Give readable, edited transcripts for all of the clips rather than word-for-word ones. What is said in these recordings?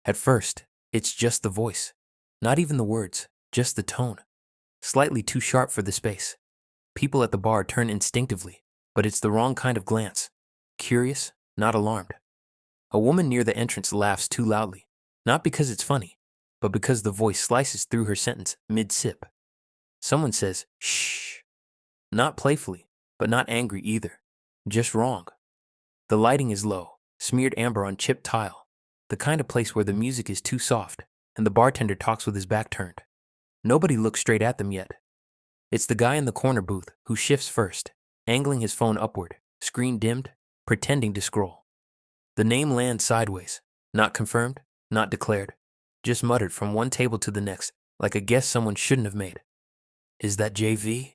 At first, it's just the voice. Not even the words, just the tone. Slightly too sharp for the space. People at the bar turn instinctively, but it's the wrong kind of glance. Curious, not alarmed. A woman near the entrance laughs too loudly, not because it's funny, but because the voice slices through her sentence mid-sip. Someone says, shh. Not playfully, but not angry either. Just wrong. The lighting is low, smeared amber on chipped tile, the kind of place where the music is too soft, and the bartender talks with his back turned. Nobody looks straight at them yet. It's the guy in the corner booth who shifts first, angling his phone upward, screen dimmed, pretending to scroll. The name lands sideways, not confirmed, not declared, just muttered from one table to the next, like a guess someone shouldn't have made. Is that JV?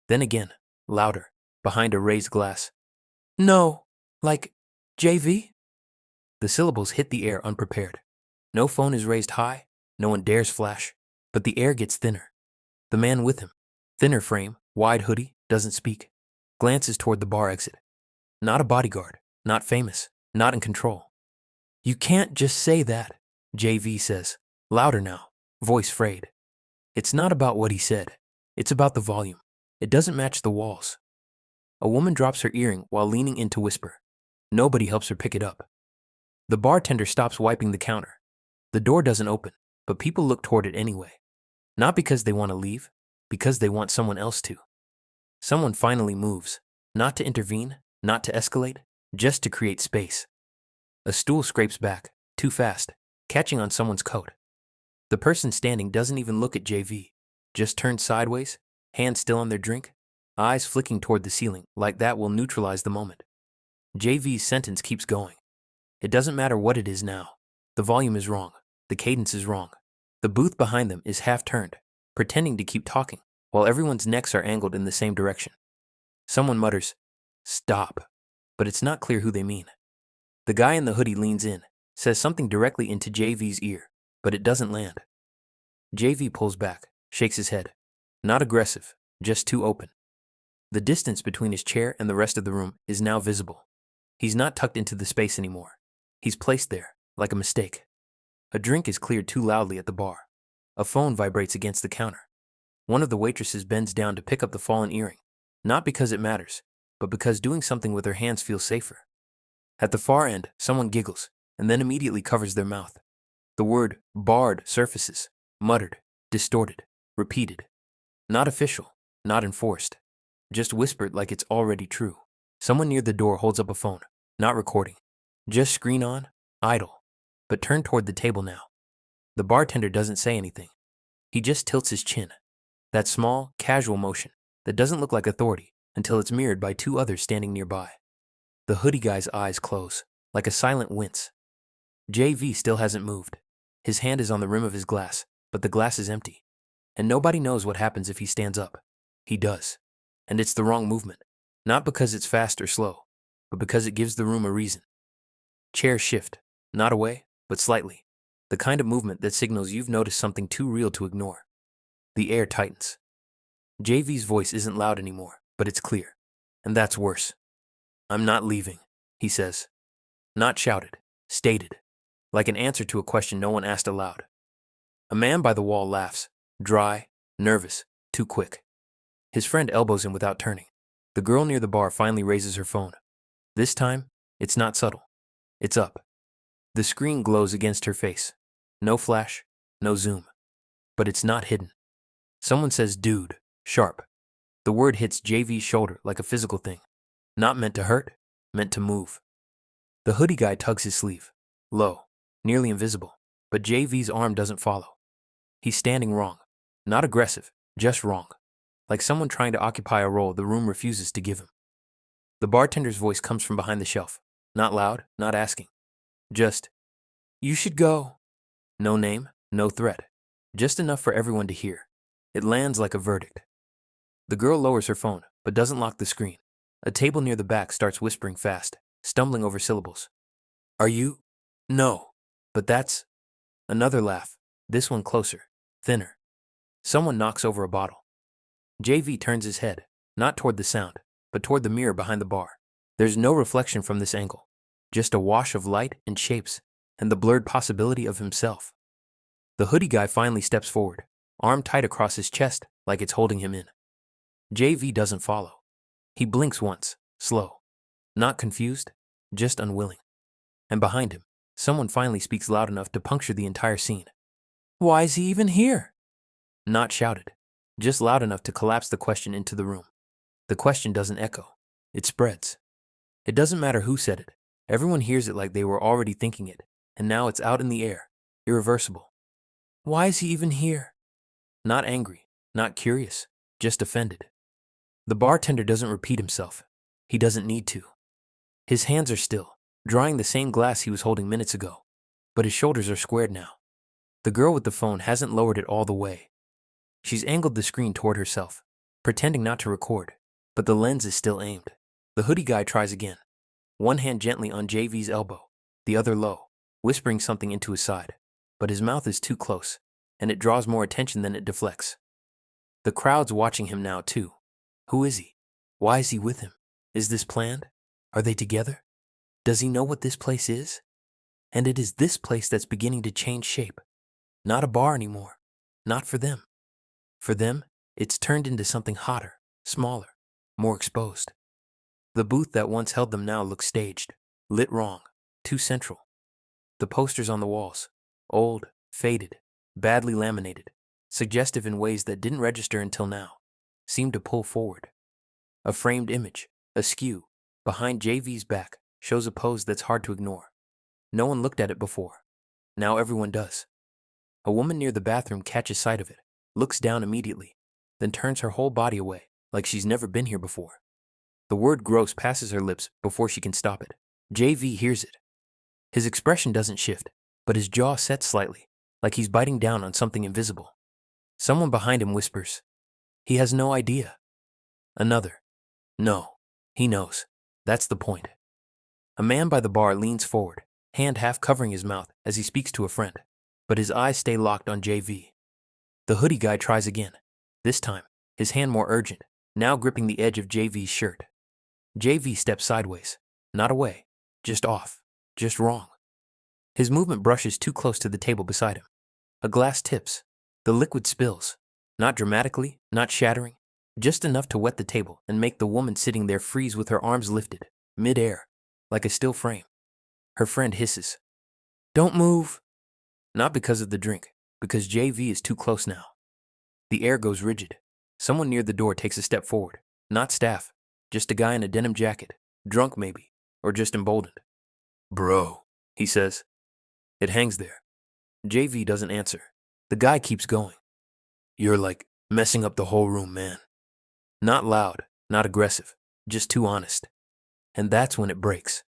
Then again, louder, behind a raised glass. No, like JV? The syllables hit the air unprepared. No phone is raised high, no one dares flash, but the air gets thinner. The man with him, thinner frame, wide hoodie, doesn't speak, glances toward the bar exit. Not a bodyguard, not famous, not in control. You can't just say that, JV says, louder now, voice frayed. It's not about what he said, it's about the volume. It doesn't match the walls. A woman drops her earring while leaning in to whisper. Nobody helps her pick it up. The bartender stops wiping the counter. The door doesn't open, but people look toward it anyway. Not because they want to leave, because they want someone else to. Someone finally moves, not to intervene, not to escalate, just to create space. A stool scrapes back, too fast, catching on someone's coat. The person standing doesn't even look at JV, just turns sideways, hands still on their drink, eyes flicking toward the ceiling like that will neutralize the moment. JV's sentence keeps going. It doesn't matter what it is now. The volume is wrong. The cadence is wrong. The booth behind them is half turned, pretending to keep talking, while everyone's necks are angled in the same direction. Someone mutters, stop, but it's not clear who they mean. The guy in the hoodie leans in, says something directly into JV's ear, but it doesn't land. JV pulls back, shakes his head. Not aggressive, just too open. The distance between his chair and the rest of the room is now visible. He's not tucked into the space anymore. He's placed there, like a mistake. A drink is cleared too loudly at the bar. A phone vibrates against the counter. One of the waitresses bends down to pick up the fallen earring, not because it matters, but because doing something with her hands feels safer. At the far end, someone giggles, and then immediately covers their mouth. The word barred surfaces, muttered, distorted, repeated. Not official, not enforced, just whispered like it's already true. Someone near the door holds up a phone, not recording. Just screen on, idle, but turned toward the table now. The bartender doesn't say anything. He just tilts his chin. That small, casual motion that doesn't look like authority until it's mirrored by two others standing nearby. The hoodie guy's eyes close, like a silent wince. JV still hasn't moved. His hand is on the rim of his glass, but the glass is empty. And nobody knows what happens if he stands up. He does. And it's the wrong movement. Not because it's fast or slow, but because it gives the room a reason. Chairs shift, not away, but slightly. The kind of movement that signals you've noticed something too real to ignore. The air tightens. JV's voice isn't loud anymore, but it's clear. And that's worse. I'm not leaving, he says. Not shouted, stated, like an answer to a question no one asked aloud. A man by the wall laughs, dry, nervous, too quick. His friend elbows him without turning. The girl near the bar finally raises her phone. This time, it's not subtle. It's up. The screen glows against her face. No flash, no zoom. But it's not hidden. Someone says dude, sharp. The word hits JV's shoulder like a physical thing. Not meant to hurt, meant to move. The hoodie guy tugs his sleeve. Low, nearly invisible, but JV's arm doesn't follow. He's standing wrong. Not aggressive, just wrong. Like someone trying to occupy a role the room refuses to give him. The bartender's voice comes from behind the shelf. Not loud, not asking. Just, you should go. No name, no threat. Just enough for everyone to hear. It lands like a verdict. The girl lowers her phone, but doesn't lock the screen. A table near the back starts whispering fast, stumbling over syllables. Are you? No. But that's... Another laugh, this one closer, thinner. Someone knocks over a bottle. JV turns his head, not toward the sound, but toward the mirror behind the bar. There's no reflection from this angle, just a wash of light and shapes, and the blurred possibility of himself. The hoodie guy finally steps forward, arm tight across his chest like it's holding him in. JV doesn't follow. He blinks once, slow. Not confused, just unwilling. And behind him, someone finally speaks loud enough to puncture the entire scene. Why is he even here? Not shouted, just loud enough to collapse the question into the room. The question doesn't echo. It spreads. It doesn't matter who said it. Everyone hears it like they were already thinking it, and now it's out in the air, irreversible. Why is he even here? Not angry, not curious, just offended. The bartender doesn't repeat himself. He doesn't need to. His hands are still, drawing the same glass he was holding minutes ago, but his shoulders are squared now. The girl with the phone hasn't lowered it all the way. She's angled the screen toward herself, pretending not to record, but the lens is still aimed. The hoodie guy tries again, one hand gently on JV's elbow, the other low, whispering something into his side, but his mouth is too close, and it draws more attention than it deflects. The crowd's watching him now too. Who is he? Why is he with him? Is this planned? Are they together? Does he know what this place is? And it is this place that's beginning to change shape. Not a bar anymore. Not for them. For them, it's turned into something hotter, smaller, more exposed. The booth that once held them now looks staged, lit wrong, too central. The posters on the walls, old, faded, badly laminated, suggestive in ways that didn't register until now, seem to pull forward. A framed image, askew, behind JV's back, shows a pose that's hard to ignore. No one looked at it before. Now everyone does. A woman near the bathroom catches sight of it, looks down immediately, then turns her whole body away, like she's never been here before. The word gross passes her lips before she can stop it. JV hears it. His expression doesn't shift, but his jaw sets slightly, like he's biting down on something invisible. Someone behind him whispers. He has no idea. Another. No, he knows. That's the point. A man by the bar leans forward, hand half covering his mouth as he speaks to a friend, but his eyes stay locked on JV. The hoodie guy tries again, this time, his hand more urgent, now gripping the edge of JV's shirt. JV steps sideways, not away, just off, just wrong. His movement brushes too close to the table beside him. A glass tips. The liquid spills, not dramatically, not shattering, just enough to wet the table and make the woman sitting there freeze with her arms lifted, mid-air, like a still frame. Her friend hisses. Don't move. Not because of the drink, because JV is too close now. The air goes rigid. Someone near the door takes a step forward. Not staff, just a guy in a denim jacket, drunk maybe, or just emboldened. Bro, he says. It hangs there. JV doesn't answer. The guy keeps going. You're like messing up the whole room, man. Not loud, not aggressive, just too honest. And that's when it breaks.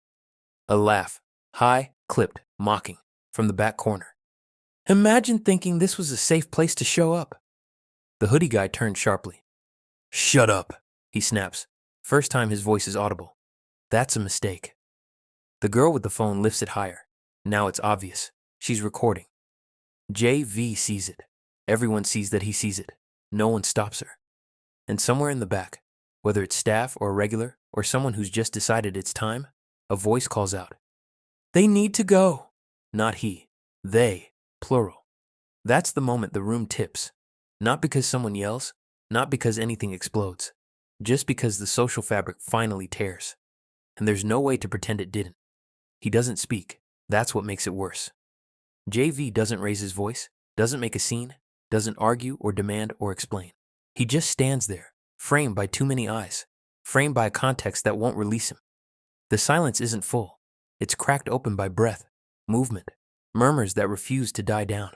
A laugh, high, clipped, mocking, from the back corner. Imagine thinking this was a safe place to show up. The hoodie guy turns sharply. Shut up, he snaps. First time his voice is audible. That's a mistake. The girl with the phone lifts it higher. Now it's obvious. She's recording. JV sees it. Everyone sees that he sees it. No one stops her. And somewhere in the back, whether it's staff or a regular or someone who's just decided it's time, a voice calls out. They need to go. Not he. They. Plural. That's the moment the room tips. Not because someone yells, not because anything explodes, just because the social fabric finally tears. And there's no way to pretend it didn't. He doesn't speak. That's what makes it worse. JV doesn't raise his voice, doesn't make a scene, doesn't argue or demand or explain. He just stands there, framed by too many eyes, framed by a context that won't release him. The silence isn't full. It's cracked open by breath, movement, murmurs that refuse to die down.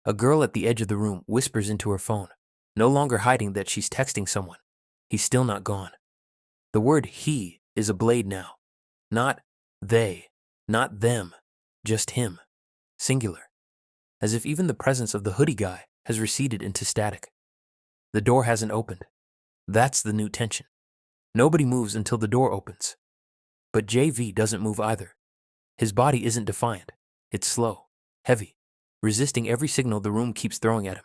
A girl at the edge of the room whispers into her phone, no longer hiding that she's texting someone. He's still not gone. The word he is a blade now. Not they, not them, just him. Singular. As if even the presence of the hoodie guy has receded into static. The door hasn't opened. That's the new tension. Nobody moves until the door opens. But JV doesn't move either. His body isn't defiant. It's slow, heavy, resisting every signal the room keeps throwing at him.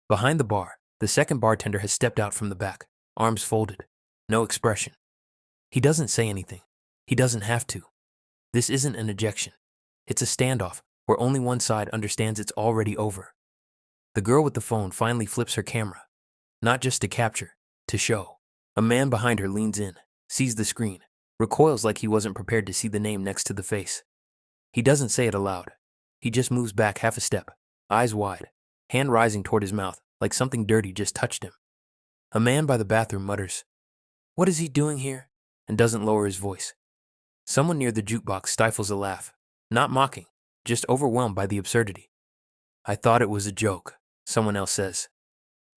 Behind the bar, the second bartender has stepped out from the back, arms folded, no expression. He doesn't say anything. He doesn't have to. This isn't an ejection. It's a standoff where only one side understands it's already over. The girl with the phone finally flips her camera, not just to capture, to show. A man behind her leans in, sees the screen, recoils like he wasn't prepared to see the name next to the face. He doesn't say it aloud. He just moves back half a step, eyes wide, hand rising toward his mouth like something dirty just touched him. A man by the bathroom mutters, "What is he doing here?" and doesn't lower his voice. Someone near the jukebox stifles a laugh, not mocking, just overwhelmed by the absurdity. "I thought it was a joke," someone else says.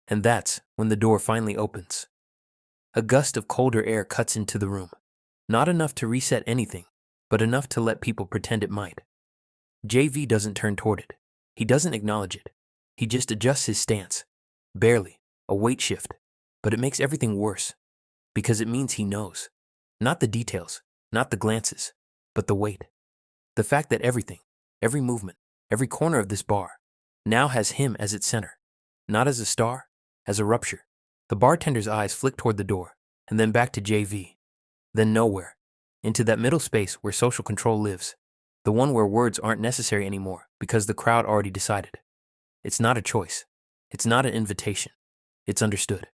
And that's when the door finally opens. A gust of colder air cuts into the room. Not enough to reset anything, but enough to let people pretend it might. JV doesn't turn toward it. He doesn't acknowledge it. He just adjusts his stance. Barely, a weight shift. But it makes everything worse. Because it means he knows. Not the details, not the glances, but the weight. The fact that everything, every movement, every corner of this bar, now has him as its center. Not as a star, as a rupture. The bartender's eyes flick toward the door, and then back to JV. Then nowhere. Into that middle space where social control lives. The one where words aren't necessary anymore because the crowd already decided. It's not a choice. It's not an invitation. It's understood.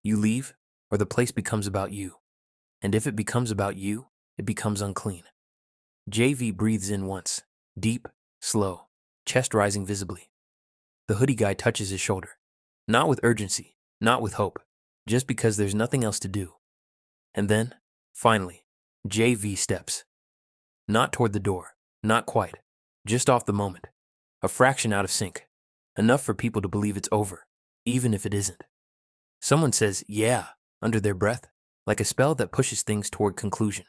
You leave, or the place becomes about you. And if it becomes about you, it becomes unclean. JV breathes in once, deep, slow, chest rising visibly. The hoodie guy touches his shoulder. Not with urgency, not with hope, just because there's nothing else to do. And then, finally, JV steps. Not toward the door, not quite, just off the moment. A fraction out of sync. Enough for people to believe it's over, even if it isn't. Someone says, "Yeah," under their breath, like a spell that pushes things toward conclusion.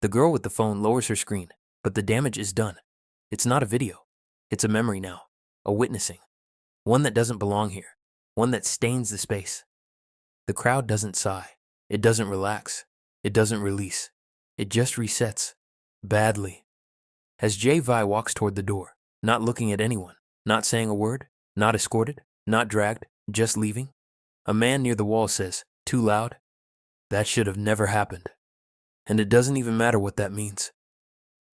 The girl with the phone lowers her screen, but the damage is done. It's not a video. It's a memory now, a witnessing. One that doesn't belong here, one that stains the space. The crowd doesn't sigh. It doesn't relax. It doesn't release. It just resets. Badly. As JV walks toward the door, not looking at anyone, not saying a word, not escorted, not dragged, just leaving, a man near the wall says, too loud, "That should have never happened." And it doesn't even matter what that means.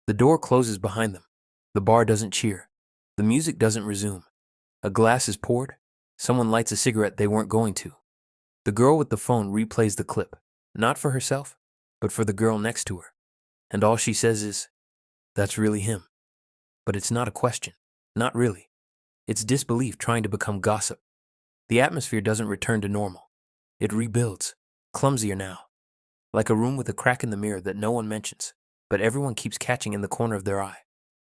The door closes behind them. The bar doesn't cheer. The music doesn't resume. A glass is poured. Someone lights a cigarette they weren't going to. The girl with the phone replays the clip, not for herself, but for the girl next to her. And all she says is, "That's really him." But it's not a question. Not really. It's disbelief trying to become gossip. The atmosphere doesn't return to normal. It rebuilds, clumsier now. Like a room with a crack in the mirror that no one mentions, but everyone keeps catching in the corner of their eye.